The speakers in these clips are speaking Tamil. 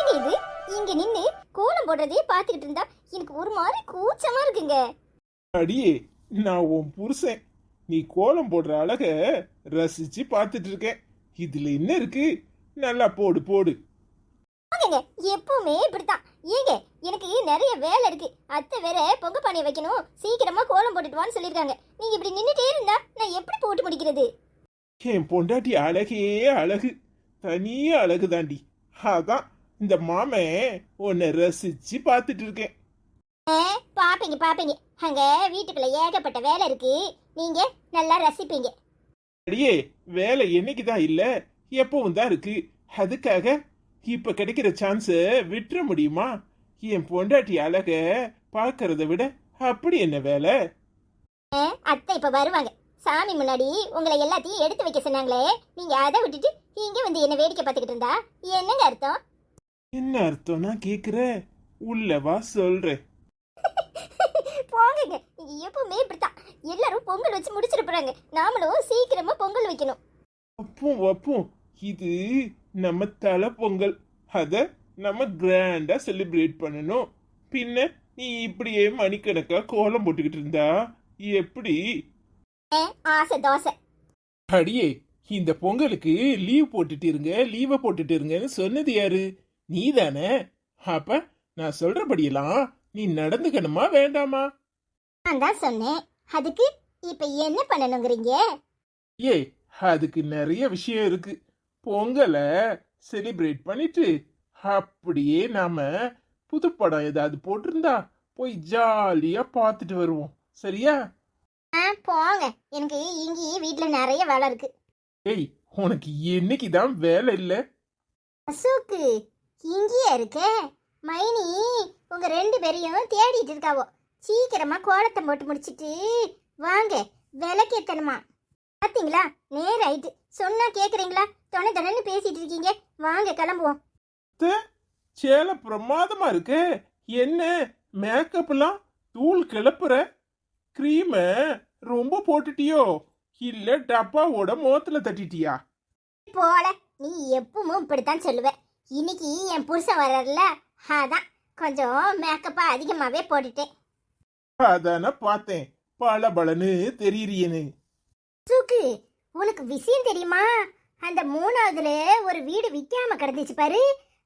என்னங்க இது? இங்க நின்னு கோலம் போடுறதே பாத்துக்கிட்டு இருந்தா எனக்கு ஒரு மாதிரி கூச்சமா இருக்குங்க. அடியே, நான் உன் புருஷன். நீ கோலம் போடுற அழக ரசிச்சு பார்த்துட்டு இருக்கேன். இதுல என்ன இருக்கு? நல்லா போடு போடு. வாங்கங்க, எப்பவுமே இப்படித்தான். ஏங்க, எனக்கு நிறைய வேலை இருக்கு. அத்தை வேற பொங்க பானையை வைக்கணும், சீக்கிரமா கோலம் போட்டுட்டு வான்னு சொல்லிருக்காங்க. நீங்க இப்படி நின்னுட்டே இருந்தா நான் எப்படி போட்டு முடிக்கிறது? என் பொண்டாட்டி அழகே அழகு, தனியே அழகு தாண்டி. அதான் இந்த மாமன் உன்னை ரசிச்சு பார்த்துட்டு இருக்கேன். பாப்பீங்க பாப்பீங்க, அங்க வீட்டுக்குள்ள ஏகப்பட்ட வேலை இருக்கு, நீங்க நல்லா ரசிப்பீங்க. அடியே, வேலை என்னைக்குதான் இல்ல, எப்பவும் தான் இருக்கு. அதுக்காக இப்ப கிடைக்கிற சான்ஸ விட்டுற முடியுமா? என் பொண்டாட்டி அழக பாக்குறத விட அப்படி என்ன வேலை? அத்தை இப்ப வருவாங்க. சாமி முன்னாடி உங்களை எல்லாத்தையும் எடுத்து வைக்க சொன்னாங்களே, நீங்க அதை விட்டுட்டு இங்க வந்து என்ன வேடிக்கை பார்த்துக்கிட்டு இருந்தா என்னங்க அர்த்தம்? என்ன அர்த்தம்னா கேக்குற? உள்ளவா சொல்றேன். போங்க, நீங்க எப்பவுமே இப்படித்தான். எல்லாரும் பொங்கல் வச்சு முடிச்சிட்டு போறாங்க, நாமளும் சீக்கிரமா பொங்கல் வைக்கணும். அப்பவும் வப்பும், இது நம்ம தலை பொங்கல். அத நம்ம கிராண்டா செலிப்ரேட் பண்ணணும். பின்ன நீ இப்படியே மணிக்கணக்கா கோலம் போட்டுக்கிட்டு இருந்தா எப்படி? ஆசை தோசை. அடியே, இந்த பொங்கலுக்கு லீவ் போட்டுட்டு இருங்க, லீவை போட்டுட்டு இருங்கன்னு சொன்னது யாரு? நீ தானே? அப்ப நான் சொல்றபடியெல்லாம் நீ நடந்துக்கணுமா வேண்டாமா? நான் தான் சொன்னேன். அதுக்கு இப்ப என்ன பண்ணணுங்கிறீங்க? ஏய், அதுக்கு நிறைய விஷயம் இருக்கு. பொங்கலை செலிப்ரேட் பண்ணிட்டு அப்படியே நாம புதுப்படம் ஏதாவது போட்டிருந்தா போய் ஜாலியா பார்த்துட்டு வருவோம். சரியா? போங்க, எனக்கு இங்கேயே வீட்டுல நிறைய வேலை இருக்கு. ஏய், உனக்கு என்னைக்குதான் வேலை இல்ல? அசோக்கு இங்கேயே இருக்க. மைனி உங்க ரெண்டு பேரையும் தேடிட்டு இருக்காவோ. சீக்கிரமா கோலத்தை போட்டு முடிச்சிட்டு வாங்க, விளக்கேத்தணுமா. பாத்தீங்களா, நேரம் ஆயிட்டு. சொன்னா கேக்குறீங்களா? தொணை தொலைன்னு பேசிட்டு இருக்கீங்க. வாங்க கிளம்புவோம். சேலை பிரமாதமா இருக்கு. என்ன மேக்கப் எல்லாம் தூள் கிளப்புற? கிரீம ரொம்ப போட்டுட்டியோ இல்ல டப்பாவோட முகத்துல தட்டிட்டியா? போல, நீ எப்பவும் இப்படித்தான் சொல்லுவ. இன்னைக்கு என் புருஷன் வர்றல, அதான் கொஞ்சம் மேக்கப்பா அதிகமாவே போட்டுட்டேன். அதான பார்த்தேன், பளபளன்னு தெரியறியேன்னு. சுக்கு, உனக்கு விஷயம் தெரியுமா? அந்த 3வதுல ஒரு வீடு விற்காம கிடந்துச்சு பாரு.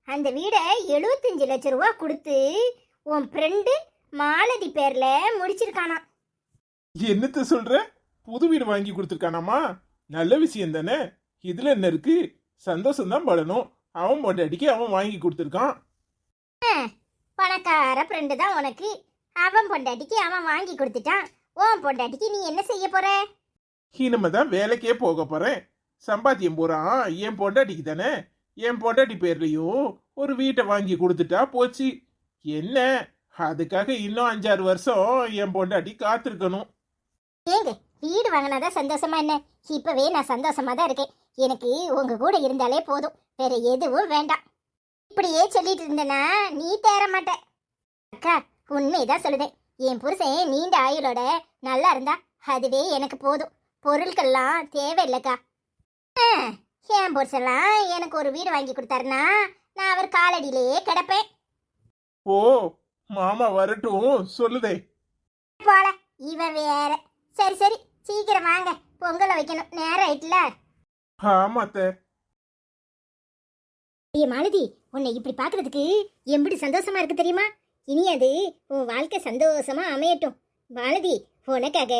அந்த வீடை 75 லட்சம் ரூபா கொடுத்து உன் ஃப்ரெண்டு மாலதி பேர்ல முடிச்சிருக்கானா. என்னத்த சொல்ற? புது வீடு வாங்கி கொடுத்துருக்கானாமா? நல்ல விஷயம் தானே. இதுல என்ன இருக்கு? சந்தோஷம் தான் படணும். அவன் பொண்டாட்டிக்கு அவன் வாங்கி கொடுத்துருக்கான். பணக்கார ஃப்ரெண்டு தான் உனக்கு. அவன் பொண்டாட்டிக்கு அவன் வாங்கி கொடுத்துட்டான். உன் பொண்டாட்டிக்கு நீ என்ன செய்ய போற? இனிமே தான் வேலைக்கே போக போறேன். சம்பாத்தியம் போறான் என் பொண்டாட்டிக்கு தானே. என் பொண்டாட்டி பேர்லயும் ஒரு வீட்டை வாங்கி கொடுத்துட்டா போச்சு. என்ன, அதுக்காக இன்னும் 5-6 வருஷம் என் பொண்டாட்டி காத்திருக்கணும். ஏங்க, வீடு வாங்கினாதான் சந்தோஷமா என்ன? இப்பவே நான் சந்தோஷமா தான் இருக்கேன். எனக்கு உங்க கூட இருந்தாலே போதும், வேற எதுவும் வேண்டாம். இப்படியே சொல்லிட்டு இருந்தேன்னா நீ தேற மாட்ட. அக்கா, உண்மைதான் சொல்லுதேன். என் புருஷன் நீண்ட ஆயுளோட நல்லா இருந்தா அதுவே எனக்கு போதும். பொருட்கள்லாம் தேவையில்லைக்கா. என் புருஷெல்லாம் எனக்கு ஒரு வீடு வாங்கி கொடுத்தாருன்னா நான் அவர் காலடியிலேயே கிடப்பேன். ஓ, மாமா வரட்டும் சொல்லுதே. போல, இவன் வேற. சரி சரி, சீக்கிரம் வாங்க, பொங்கலை வைக்கணும், நேரம் ஆயிட்டுல. ஆமாத்த. மாலதி, உன்னை இப்படி பாக்குறதுக்கு எப்படி சந்தோஷமா இருக்கு தெரியுமா? இனி அது உன் வாழ்க்கை சந்தோஷமா அமையட்டும். மாலதி, உனக்காக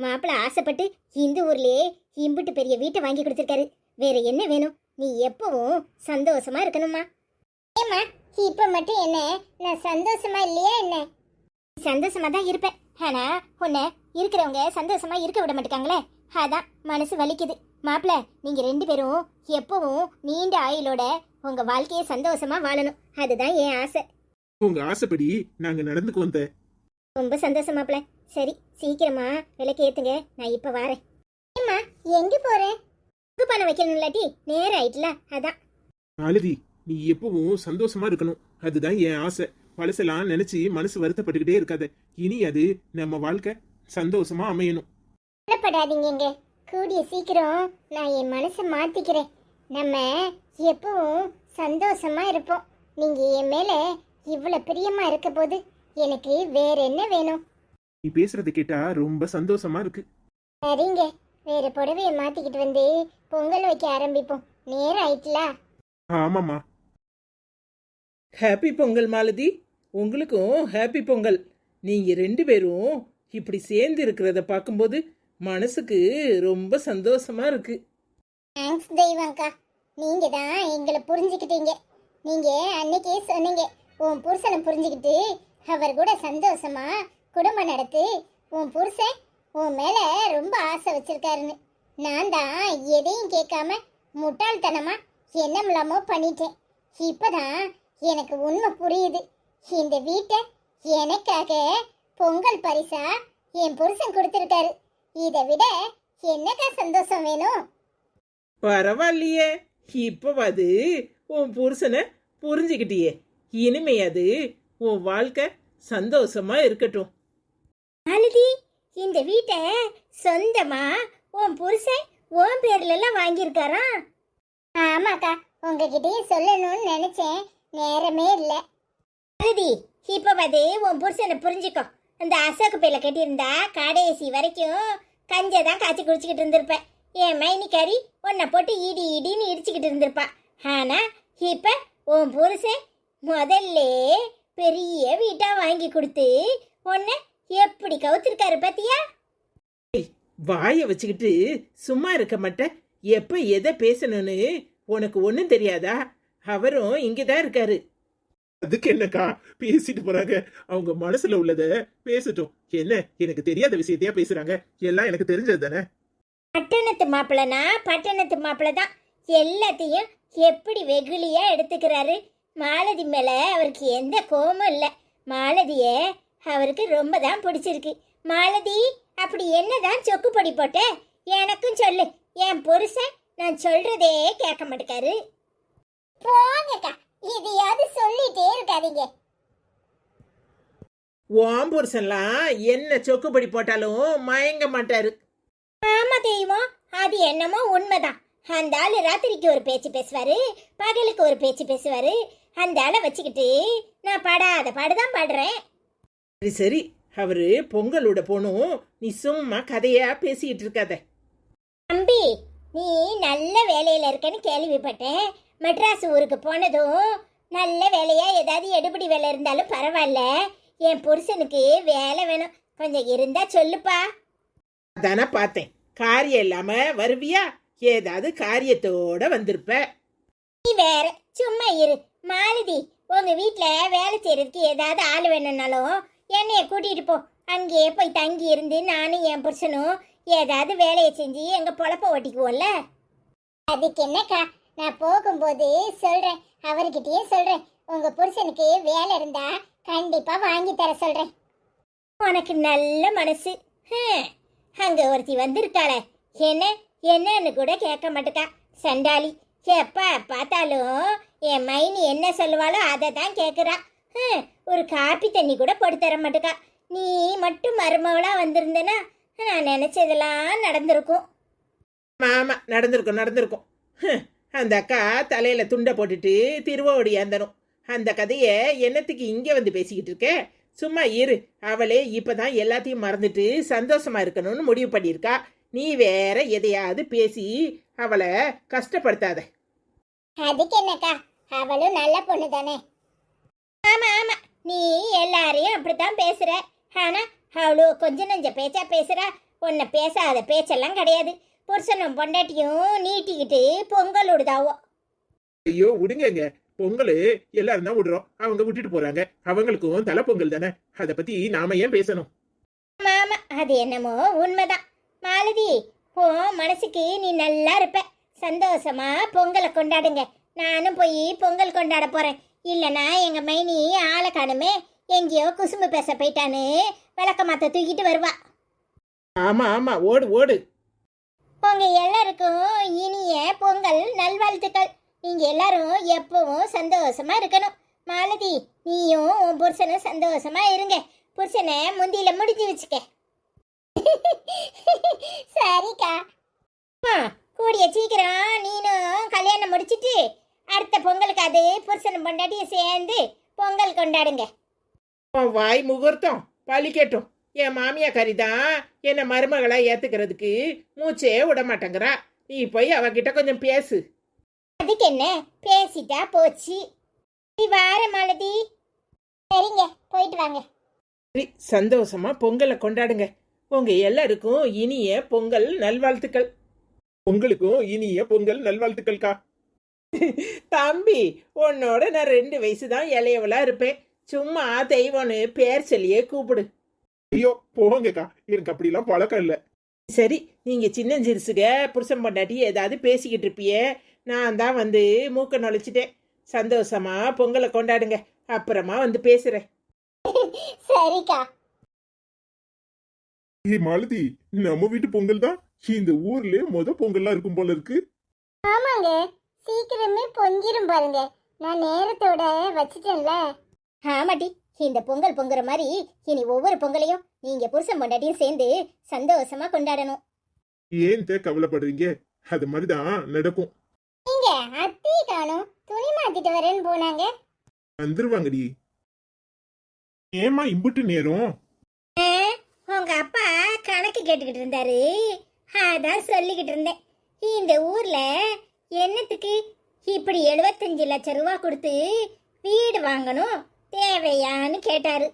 மாப்பிள்ள ஆசைப்பட்டு இந்த ஊர்லயே இம்புட்டு பெரிய வீட்டை வாங்கி கொடுத்துருக்காரு. வேற என்ன வேணும்? நீ எப்பவும் சந்தோஷமா இருக்கணுமா? ஏமா, இப்ப மட்டும் என்ன நான் சந்தோஷமா இல்லையா என்ன? சந்தோஷமா தான் இருப்பேன். ஆனா உன்னை இருக்கிறவங்க சந்தோஷமா இருக்க விட மாட்டேங்காங்களே, அதான் மனசு வலிக்குது. மாப்பிள்ள, நீங்க 2 பேரும் எப்பவும் நீண்ட ஆயுளோட உங்க வாழ்க்கையை சந்தோஷமா வாழணும். அதுதான் என் ஆசை. உங்க ஆசைப்படி நாங்க நடந்துக்கு வந்த. ரொம்ப சந்தோஷம் மாப்பிள்ள. சரி, சீக்கிரமா விளக்கு ஏத்துங்க, நான் இப்ப வரேன். ஏம்மா, எங்க போறேன்? பணம் வைக்கணும் இல்லாட்டி நேரம் ஆயிட்டுல, அதான். மாலதி, நீ எப்பவும் சந்தோஷமா இருக்கணும், அதுதான் என் ஆசை. பழசெல்லாம் நினைச்சு மனசு வருத்தப்பட்டுக்கிட்டே இருக்காத. இனி அது நம்ம வாழ்க்கை சந்தோஷமா அமையணும். கவலைப்படாதீங்க, கூடிய சீக்கிரம் நான் என் மனசை மாத்திக்கிறேன். நம்ம எப்பவும் சந்தோஷமா இருப்போம். நீங்க என் மேல இவ்வளவு பிரியமா இருக்க போது எனக்கு வேற என்ன வேணும்? நீ பேசுறது கேட்டா ரொம்ப சந்தோஷமா இருக்கு. சரிங்க, வேற புடவைய மாத்திக்கிட்டு வந்து பொங்கல் வைக்க ஆரம்பிப்போம். நேரம் ஆயிட்டுல. ஆமாம்மா. ஹாப்பி பொங்கல் மாலதி. உங்களுக்கும் ஹாப்பி பொங்கல். நீங்க 2 பேரும் இப்படி சேர்ந்து இருக்கிறத பார்க்கும்போது மனசுக்கு ரொம்ப சந்தோஷமா இருக்கு. தேங்க்ஸ் தெய்வம்க்கா, நீங்க தான் எங்களை புரிஞ்சுக்கிட்டீங்க. நீங்க அன்னைக்கே சொன்னீங்க, உன் புருஷனை புரிஞ்சுக்கிட்டு அவர் கூட சந்தோஷமா குடும்பம் நடத்து. உன் புருஷன் உன் மேல ரொம்ப ஆசை வச்சிருக்காருன்னு. நான் தான் எதையும் கேட்காம முட்டாள்தனமா என்னமில்லாமோ பண்ணிட்டேன். இப்பதான் எனக்கு உண்மை புரியுது. இந்த வீட்டை எனக்காக பொங்கல் பரிசா என் புருஷன் கொடுத்திருக்காரு. இதை விட என்னக்கா சந்தோஷம் வேணும்? பரவாயில்லையே, இப்பவாது உன் புருஷனை புரிஞ்சுக்கிட்டியே. இனிமே அது உன் வாழ்க்கை சந்தோஷமா இருக்கட்டும். மாலதி, இந்த வீட்டை சொந்தமா உன் புருஷன் உன் பேர்ல எல்லாம் வாங்கியிருக்காராம். ஆமாக்கா, உங்ககிட்டயும் சொல்லணும்னு நினைச்சேன், நேரமே இல்ல. மாலதி, இப்பவாது உன் புருஷனை புரிஞ்சுக்கோ. அந்த அசோக்கு பையில கட்டியிருந்தா கடைசி வரைக்கும் கஞ்சதான் காய்ச்சி குடிச்சுக்கிட்டு இருந்திருப்பேன். என் மைனிக்காரி உன்னை போட்டு இடி இடின்னு இடிச்சுக்கிட்டு இருந்திருப்பா. ஆனா இப்ப உன் புருஷன் முதல்ல பெரிய வீட்டா வாங்கி கொடுத்து உன்னை எப்படி கவுத்திருக்காரு பாத்தியா? வாயை வச்சுக்கிட்டு சும்மா இருக்க மாட்டேன். எப்ப எதை பேசணும்னு உனக்கு ஒன்றும் தெரியாதா? அவரும் இங்கதான் இருக்காரு. அதுக்கு என்னக்கா பேசிட்டு போறாங்க? அவங்க மனசுல உள்ளத பேசட்டும். என்ன எனக்கு தெரியாத விஷயத்தையா பேசுறாங்க? எல்லாம் எனக்கு தெரிஞ்சது தானே. பட்டணத்து மாப்பிள்ளனா பட்டணத்து மாப்பிள்ள தான். எல்லாத்தையும் எப்படி வெகுளியா எடுத்துக்கிறாரு. மாலதி மேல அவருக்கு எந்த கோபமும் இல்லை. மாலதிய அவருக்கு ரொம்ப தான் பிடிச்சிருக்கு. மாலதி, அப்படி என்னதான் சொக்கு பொடி போட்ட? எனக்கும் சொல்லு. என் புருஷன் நான் சொல்றதே கேட்க மாட்டேக்காரு. போங்கக்கா, இதையாவது சொல்லிட்டே இருக்காதீங்க. உன் புருஷன்லாம் என்ன சொக்குப்படி போட்டாலும் மயங்க மாட்டாரு. ஆமா தெரியுமோ, அது என்னமோ உண்மைதான். அந்த ஆளு ராத்திரிக்கு ஒரு பேச்சு பேசுவாரு, பகலுக்கு ஒரு பேச்சு பேசுவாரு. அந்த ஆளை வச்சுக்கிட்டு நான் பாடாத பாடுதான் பாடுறேன். சரி சரி, அவரு பொங்கலோட போனும். நீ சும்மா கதையா பேசிக்கிட்டு இருக்காத. தம்பி, நீ நல்ல வேலையில இருக்கன்னு கேள்விப்பட்டேன். மெட்ராஸ் ஊருக்கு போனதும் நல்ல வேலையா ஏதாவது எடுபடி வேலை இருந்தாலும் பரவாயில்ல, என் புருஷனுக்கு வேலை வேணும். கொஞ்சம் இருந்தா சொல்லுப்பா. அதானே பார்த்தேன். காரியம் இல்லாம வருவியா? ஏதாவது காரியத்தோட வந்திருப்ப. நீ வேற சும்மா இரு. மாலதி, உங்க வீட்ல வேலை செய்யறதுக்கு ஏதாவது ஆள் வேணும்னாலும் என்னைய கூட்டிட்டு போ. அங்கேயே போய் தங்கி இருந்து நானும் என் புருஷனும் ஏதாவது வேலையை செஞ்சு எங்க பொழப்ப ஓட்டிக்குவோம்ல. அதுக்கு என்னக்கா, நான் போகும்போது சொல்றேன், அவர்கிட்டயே சொல்றேன், உங்க புருஷனுக்கு வேலை இருந்தா கண்டிப்பா வாங்கி தர சொல்றேன். உனக்கு நல்ல மனசு. அங்க ஒருத்தி வந்திருக்காளே, என்ன என்னன்னு கூட கேட்க மாட்டேக்கா. சண்டாளி, எப்ப பார்த்தாலும் என் மைனி என்ன சொல்லுவாளோ அதை தான் கேட்குறா. ஒரு காப்பி தண்ணி கூட போட்டு தர மாட்டேக்கா. நீ மட்டும் மருமவளா வந்திருந்தேன்னா நான் நினைச்சதெல்லாம் நடந்திருக்கும். ஆமா, நடந்திருக்கும் நடந்திருக்கும். அந்த அக்கா தலையில துண்டை போட்டுட்டு திருவோடியாந்தனும். அந்த கதையை என்னத்துக்கு இங்க வந்து பேசிக்கிட்டு இருக்க? சும்மா இரு. அவளே இப்பதான் எல்லாத்தையும் மறந்துட்டு சந்தோஷமா இருக்கணும்னு முடிவு பண்ணியிருக்கா. நீ வேற எதையாவது பேசி அவளை கஷ்டப்படுத்தாத. அதுக்கு என்னக்கா, அவளும் நல்ல பொண்ணு தானே. ஆமா ஆமா, நீ எல்லாரையும் அப்படித்தான் பேசுற. ஆனா அவளோ கொஞ்சம் நஞ்ச பேச்சா பேசுற. உன்னை பேசாத பேச்செல்லாம் கிடையாது. புருஷனும் பொண்டாட்டியும் நீட்டிக்கிட்டு பொங்கல் விடுதாவோ. ஐயோ விடுங்கங்க, பொங்கல் எல்லாரும் தான் விடுறோம். அவங்க விட்டுட்டு போறாங்க. அவங்களுக்கும் தலை பொங்கல் தானே. அதை பத்தி நாம ஏன் பேசணும்? ஆமா, அது என்னமோ உண்மைதான். மாலதி, ஓ மனசுக்கு நீ நல்லா இருப்ப. சந்தோஷமா பொங்கலை கொண்டாடுங்க. நானும் போய் பொங்கல் கொண்டாட போறேன். இல்லைனா எங்க மைனி ஆளை காணுமே, எங்கேயோ குசும்பு பேச போயிட்டான்னு விளக்க மாத்த தூக்கிட்டு வருவா. ஆமா ஆமா, ஓடு ஓடு. உங்க எல்லாருக்கும் இனிய பொங்கல் நல்வாழ்த்துக்கள். நீங்க எல்லாரும் எப்பவும் சந்தோஷமா இருக்கணும். மாலதி, நீயும் உன் புருஷனும் சந்தோஷமா இருங்க. புருஷனை முந்தியில முடிஞ்சு வச்சுக்க. சரிக்கா. கூடிய சீக்கிரம் நீனும் கல்யாணம் முடிச்சிட்டு அடுத்த பொங்கலுக்கு அது புருஷனும் பொண்டாட்டியும் சேர்ந்து பொங்கல் கொண்டாடுங்க. உன் வாய் முகூர்த்தம் பழிக்கட்டும். என் மாமியா கறிதான் என்னை மருமகளா ஏத்துக்கிறதுக்கு மூச்சே விட மாட்டேங்கிறா. நீ போய் அவகிட்ட கொஞ்சம் பேசு. அதுக்கு என்ன, பேசிட்டா போச்சு. நீ வார மாலதி. சரிங்க, போயிட்டு வாங்க. சரி, சந்தோஷமா பொங்கலை கொண்டாடுங்க. உங்க எல்லாருக்கும் இனிய பொங்கல் நல்வாழ்த்துக்கள். உங்களுக்கும் இனிய பொங்கல் நல்வாழ்த்துக்கள்க்கா. தம்பி, உன்னோட நான் 2 வயசு தான் இளையவளா இருப்பேன். சும்மா தெய்வம்னு பேர் சொல்லியே கூப்பிடு. ஐயோ போங்கக்கா, எனக்கு அப்படிலாம் பழக்கம் இல்ல. சரி, நீங்க சின்னஞ்சிறுசுக புருஷன் பொண்டாட்டி ஏதாவது பேசிக்கிட்டு இருப்பியே, நான் தான் வந்து மூக்க நுழைச்சிட்டேன். சந்தோஷமா பொங்கலை கொண்டாடுங்க, அப்புறமா வந்து பேசுறேன். சரிக்கா. ஏய் மாலதி, நம்ம வீட்டு பொங்கல் தான் இந்த ஊர்லயே பொங்கல்லாம் இருக்கும் போல இருக்கு. ஆமாங்க, சீக்கிரமே பொங்கிரும் பாருங்க. நான் நேரத்தோட வச்சிட்டேன்ல. ஆமாட்டி, இந்த பொங்கல் பொங்குற மாதிரி இனி ஒவ்வொரு பொங்கலையும் நீங்க புருஷன் பொண்டாட்டியும் சேர்ந்து சந்தோஷமா கொண்டாடணும். ஏன் கவலைப்படுறீங்க? அது மாதிரிதான் நடக்கும். நீங்க அத்தையை காணோம், துணி மாத்திட்டு வரேன்னு போனாங்க. வந்துருவாங்கடி. ஏமா இம்புட்டு நேரம்? உங்க அப்பா கணக்கு கேட்டுக்கிட்டு இருந்தாரு, அதான் சொல்லிக்கிட்டு இருந்தேன். இந்த ஊர்ல என்னத்துக்கு இப்படி 75 லட்சம் ரூபா கொடுத்து வீடு வாங்கணும் தேவையான்னு கேட்டாரு.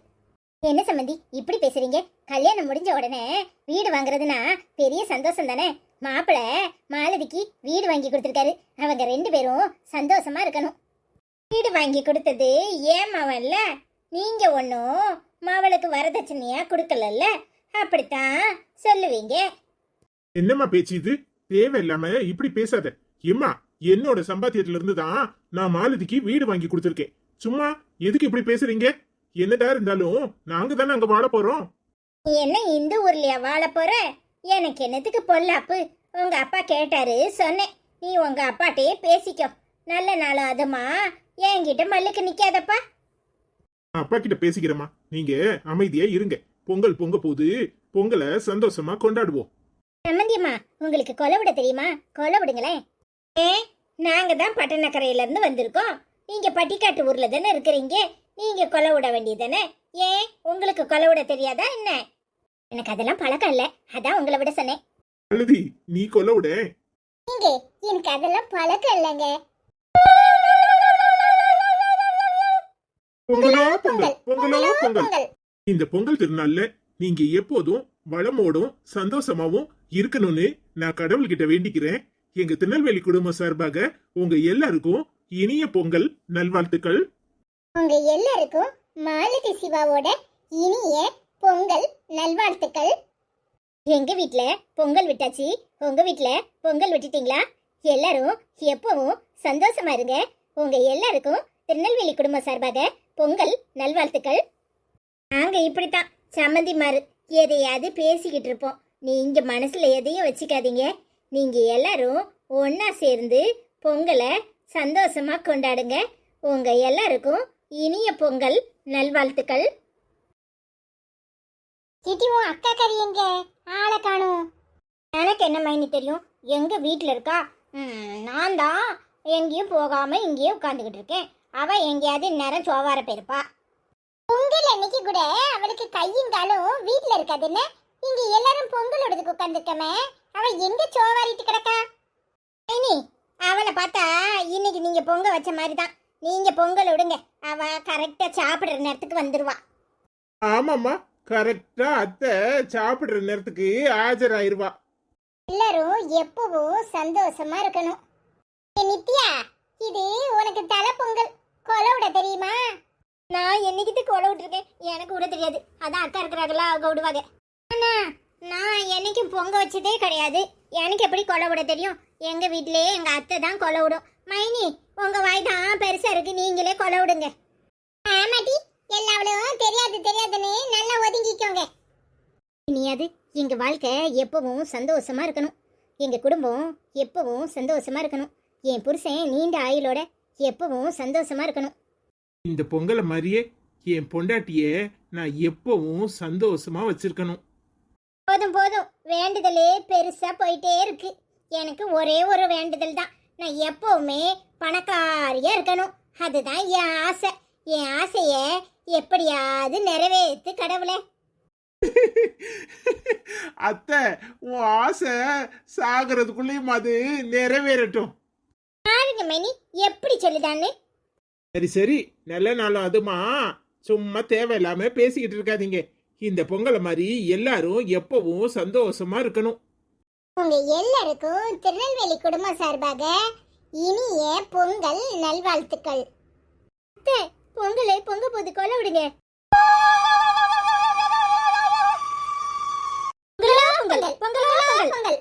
என்ன சம்பந்தி இப்படி பேசுறீங்க? கல்யாணம் முடிஞ்ச உடனே வீடு வாங்குறதுனா பெரிய சந்தோஷம் தானே. மாப்பிள்ளை மாலதிக்கு வீடு வாங்கி கொடுத்துருக்காரு. அவங்க 2 பேரும் சந்தோஷமா இருக்கணும். வீடு வாங்கி கொடுத்தது ஏன் மாவன்ல, நீங்க ஒன்னும் மாவளுக்கு வரதட்சணையா கொடுக்கலல்ல, அப்படித்தான் சொல்லுவீங்க. என்னம்மா பேச்சு இது? தேவையில்லாம இப்படி பேசாத. ஏம்மா, என்னோட சம்பாத்தியத்துல இருந்து தான் நான் மாலதிக்கு வீடு வாங்கி கொடுத்துருக்கேன். சும்மா எதுக்கு இப்படி பேசுறீங்க? என்னடா இருந்தாலும் நாங்க தானே அங்க வாழ போறோம். நீ என்ன இந்த ஊர்லயா வாழ போற? எனக்கு என்னத்துக்கு பொல்லாப்பு? உங்க அப்பா கேட்டாரு சொன்னேன். நீ உங்க அப்பாட்டே பேசிக்கோ. நல்ல நாளும் அதுமா என்கிட்ட மல்லுக்கு நிக்காதப்பா. அப்பா கிட்ட பேசிக்கிறேம்மா, நீங்க அமைதியா இருங்க. பொங்கல் பொங்க போது, பொங்கலை சந்தோஷமா கொண்டாடுவோம். சம்மந்தியம்மா, உங்களுக்கு கொலை விட தெரியுமா? கொலை விடுங்களேன். நாங்க தான் பட்டணக்கரையில இருந்து வந்திருக்கோம். நீங்க பட்டிக்காட்டு ஊர்ல தானே இருக்கிறீங்க. நீங்க கொலை விட வேண்டியதானே. ஏன் உங்களுக்கு கொலை விட தெரியாதா என்ன? எனக்கு அதெல்லாம் பழக்கம் இல்ல, அதான் உங்களை விட சொன்னேன். மாலதி, நீ கொலை விட. நீங்க எனக்கு அதெல்லாம் பழக்கம் இல்லைங்க. பொங்கலோ பொங்கல், பொங்கலோ பொங்கல். இந்த பொங்கல் திருநாள்ல நீங்க எப்போதும் வளமோடும் சந்தோஷமாவும் இருக்கணும்னு நான் கடவுள்கிட்ட வேண்டிக்கிறேன். எங்க திருநெல்வேலி குடும்பம் சார்பாக உங்க எல்லாருக்கும் இனிய பொங்கல் நல்வாழ்த்துக்கள். உங்க எல்லாருக்கும் மாலதி சிவாவோட இனிய பொங்கல் நல்வாழ்த்துக்கள். எங்க வீட்ல பொங்கல் விட்டாச்சு, உங்க வீட்ல பொங்கல் விட்டுட்டீங்களா? எல்லாரும் எப்பவும் சந்தோஷமா இருங்க. உங்க எல்லாருக்கும் திருநெல்வேலி குடும்பம் சார்பாக பொங்கல் நல்வாழ்த்துக்கள். நாங்க இப்படித்தான் சம்மந்திமாரு எதையாவது பேசிக்கிட்டு இருப்போம். நீங்க மனசுல எதையும் வச்சுக்காதீங்க. நீங்க எல்லாரும் ஒன்னா சேர்ந்து பொங்கலை சந்தோஷமா கொண்டாடுங்க. உங்க எல்லாருக்கும் இனிய பொங்கல் நல்வாழ்த்துக்கள். சிட்டிவும் அக்கா கறி எங்க? ஆளை காணோம். எனக்கு என்ன மைனி தெரியும், எங்க வீட்டுல இருக்கா. நான் தான் எங்கேயும் போகாம இங்கேயே உட்காந்துக்கிட்டு இருக்கேன். அவ எங்கேயாவது நேரம் சோவார போயிருப்பா. பொங்கல் அன்னைக்கு கூட அவளுக்கு கையும் காலும் வீட்டுல இருக்காதுன்னு இங்க எல்லாரும் பொங்கல் விடுறதுக்கு உட்காந்துருக்கமே. அவ எங்க சோவாரிட்டு கிடக்கா? மைனி, அவளை பார்த்தா இன்னைக்கு நீங்க பொங்க வச்ச மாதிரி தான். நீங்க பொங்கல் விடுங்க, அவ கரெக்டா சாப்பிடுற நேரத்துக்கு வந்துருவா. ஆமாம்மா, கரெக்டா அத்தை சாப்பிடுற நேரத்துக்கு ஆஜராயிருவா. எல்லாரும் எப்பவும் சந்தோஷமா இருக்கணும். நித்யா, இது உனக்கு தலை பொங்கல். கொலை விட தெரியுமா? நான் என்னைக்கிட்டு கொலை விட்டுருக்கேன், எனக்கு விட தெரியாது. அதான் அக்கா இருக்கிறாங்களா, அவங்க விடுவாங்க. ஆனா நான் என்னைக்கும் பொங்க வச்சதே கிடையாது. எனக்கு எப்படி கொலை விட தெரியும்? எங்க வீட்டிலேயே எங்க அத்தை தான் கொலை விடும். மைனி, உங்க வாய் தான் பெருசா இருக்கு, நீங்களே கொலை விடுங்க. ஆமாட்டி, எல்லாவளும் தெரியாது தெரியாதுன்னு நல்லா ஒதுங்கிக்கோங்க. இனியாது எங்க வாழ்க்கை எப்பவும் சந்தோஷமா இருக்கணும். எங்க குடும்பம் எப்பவும் சந்தோஷமா இருக்கணும். என் புருஷன் நீண்ட ஆயுளோட எப்பவும் சந்தோஷமா இருக்கணும். இந்த பொங்கலை மாதிரியே என் பொண்டாட்டிய நான் எப்பவும் சந்தோஷமா வச்சிருக்கணும். போதும் போதும், வேண்டுதலே பெருசா போயிட்டே இருக்கு. எனக்கு ஒரே ஒரு வேண்டுதல் தான். நான் எப்பவுமே பணக்காரியா இருக்கணும். அதுதான் என் ஆசை. என் ஆசைய எப்படியாவது நிறைவேற்று கடவுளே. அத்தை, உன் ஆசை சாகிறதுக்குள்ளேயும் அது நிறைவேறட்டும். பாருங்க மைனி எப்படி சொல்லுதான்னு. சரி சரி, நல்ல நாளும் அதுமா. சும்மா தேவையில்லாம பேசிக்கிட்டு இருக்காதீங்க. இந்த பொங்கலை மாதிரி எல்லாரும் எப்பவும் சந்தோஷமா இருக்கணும். உங்க எல்லாருக்கும் திருநெல்வேலி குடும்பம் சார்பாக இனிய பொங்கல் நல்வாழ்த்துக்கள். பொங்கலை பொங்க போது கொள்ள விடுங்க. பொங்கல் பொங்கல் பொங்கல்.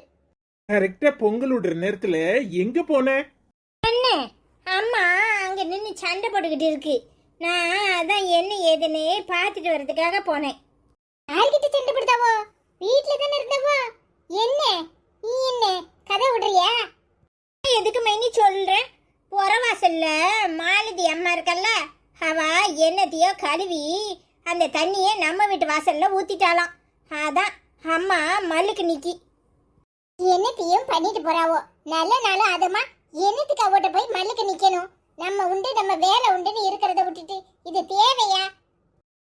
கரெக்டா பொங்கல் விடுற நேரத்துல எங்க போன? அண்ணே, அம்மா அங்க நின்னு சண்டை போட்டுக்கிட்டு இருக்கு. நான் அதான் என்ன ஏதுன்னு பார்த்துட்டு வர்றதுக்காக போனேன். யார்கிட்ட சண்டை போடுதாவோ? வீட்டுல தானே இருந்தவோ. என்ன நீ என்ன கதை விடுறியா? எதுக்கு மைனி சொல்ற? புறவாசல்ல மாலதி அம்மா இருக்கல்ல, அவ என்னத்தையோ கழுவி அந்த தண்ணியை நம்ம வீட்டு வாசல்ல ஊத்திட்டாலாம். அதான் அம்மா மல்லுக்கு நிக்கி. என்னத்தையும் பண்ணிட்டு போறாவோ. நல்ல நாளும் அதுமா என்னத்துக்கு அவட்ட போய் மல்லுக்கு நிக்கணும்? நம்ம உண்டு நம்ம வேலை உண்டுன்னு இருக்கிறத விட்டுட்டு இது தேவையா?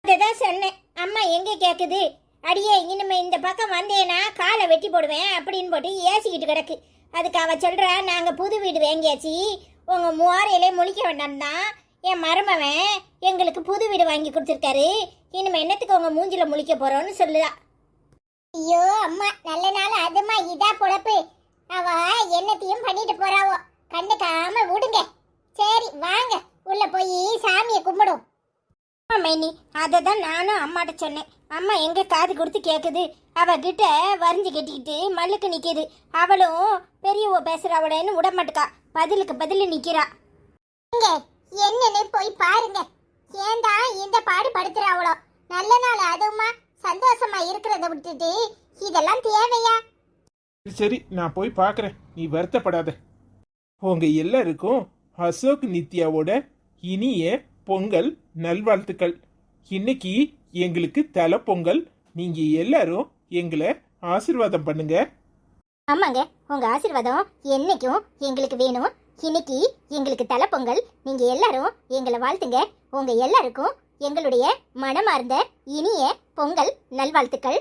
அததான் சொன்னேன். அம்மா எங்க கேக்குது? அடியே இனிமே இந்த பக்கம் வந்தேனா காலை வெட்டி போடுவேன் அப்படின்னு போட்டு ஏசிக்கிட்டு கிடக்கு. அதுக்கு அவ சொல்றா, நாங்க புது வீடு வாங்கியாச்சு, உங்க முவாரையிலே முழிக்க வேண்டாம் தான் என் மருமவன் எங்களுக்கு புது வீடு வாங்கி கொடுத்துருக்காரு, இனிமே என்னத்துக்கு உங்க மூஞ்சில முழிக்க போறோம்னு சொல்லுதா. ஐயோ அம்மா, நல்ல நாள் அதுமா இதா பொழப்பு. அவ என்னத்தையும் பண்ணிட்டு போறாவோ, கண்டுக்காம விடுங்க. சரி வாங்க உள்ள போய் சாமியை கும்பிடும். மைனி, அதை தான் நானும் அம்மாட்ட சொன்னேன். அம்மா எங்க காது கொடுத்து கேக்குது. அவ கிட்ட வரிஞ்சு கட்டிக்கிட்டு மல்லுக்கு நிக்குது. அவளும் பெரியவ பேசுறவளேன்னு விட மாட்டுக்கா, பதிலுக்கு பதில் நிக்கிறா. என்னன்னு போய் பாருங்க. ஏண்டா இந்த பாடு படுத்துறாவளோ? நல்ல நாள் அதுமா சந்தோஷமா இருக்கிறத விட்டுட்டு இதெல்லாம் தேவையா? சரி, நான் போய் பார்க்கறேன், நீ வருத்தப்படாத. உங்க எல்லாருக்கும் அசோக் நித்யாவோட இனிய பொங்கல் நல்வாழ்த்துக்கள். இன்னைக்கு எங்களுக்கு தலை பொங்கல். நீங்க எல்லாரும் எங்களை ஆசீர்வாதம் பண்ணுங்க. ஆமாங்க, உங்க ஆசீர்வாதம் என்னைக்கும் எங்களுக்கு வேணும். இன்னைக்கு எங்களுக்கு தலை பொங்கல். நீங்க எல்லாரும் எங்களை வாழ்த்துங்க. உங்க எல்லாருக்கும் எங்களுடைய மனமார்ந்த இனிய பொங்கல் நல்வாழ்த்துக்கள்.